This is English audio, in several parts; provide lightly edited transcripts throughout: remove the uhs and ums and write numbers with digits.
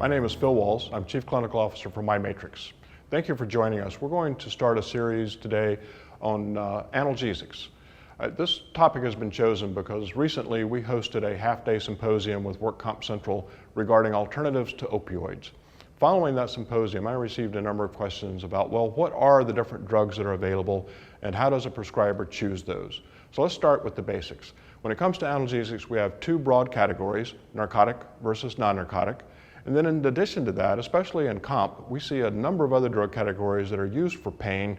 My name is Phil Walls. I'm Chief Clinical Officer for MyMatrix. Thank you for joining us. We're going to start a series today on analgesics. This topic has been chosen because recently we hosted a half-day symposium with Work Comp Central regarding alternatives to opioids. Following that symposium, I received a number of questions about, well, what are the different drugs that are available and how does a prescriber choose those? So let's start with the basics. When it comes to analgesics, we have two broad categories, narcotic versus non-narcotic. And then in addition to that, especially in comp, we see a number of other drug categories that are used for pain,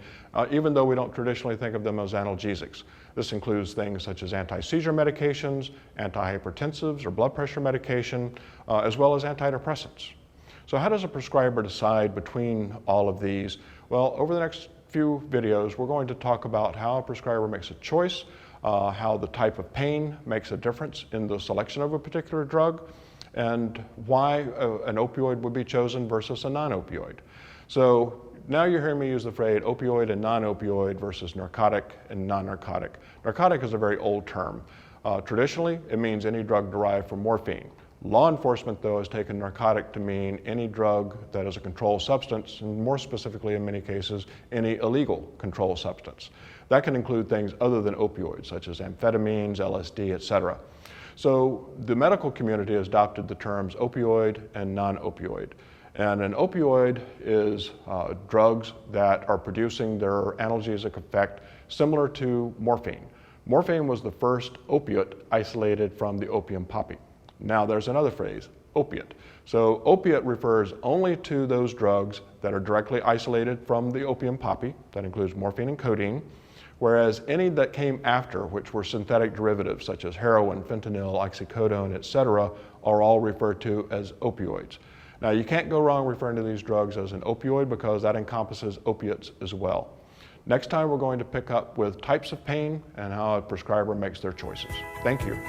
even though we don't traditionally think of them as analgesics. This includes things such as anti-seizure medications, antihypertensives or blood pressure medication, as well as antidepressants. So how does a prescriber decide between all of these? Well, over the next few videos, we're going to talk about how a prescriber makes a choice, how the type of pain makes a difference in the selection of a particular drug, and why an opioid would be chosen versus a non-opioid. So now you're hearing me use the phrase opioid and non-opioid versus narcotic and non-narcotic. Narcotic is a very old term. Traditionally, it means any drug derived from morphine. Law enforcement, though, has taken narcotic to mean any drug that is a controlled substance, and more specifically in many cases, any illegal controlled substance. That can include things other than opioids, such as amphetamines, LSD, etc. So the medical community has adopted the terms opioid and non-opioid. And an opioid is drugs that are producing their analgesic effect similar to morphine. Morphine was the first opiate isolated from the opium poppy. Now there's another phrase, opiate. So opiate refers only to those drugs that are directly isolated from the opium poppy. That includes morphine and codeine. Whereas any that came after, which were synthetic derivatives such as heroin, fentanyl, oxycodone, etc., are all referred to as opioids. Now you can't go wrong referring to these drugs as an opioid because that encompasses opiates as well. Next time we're going to pick up with types of pain and how a prescriber makes their choices. Thank you.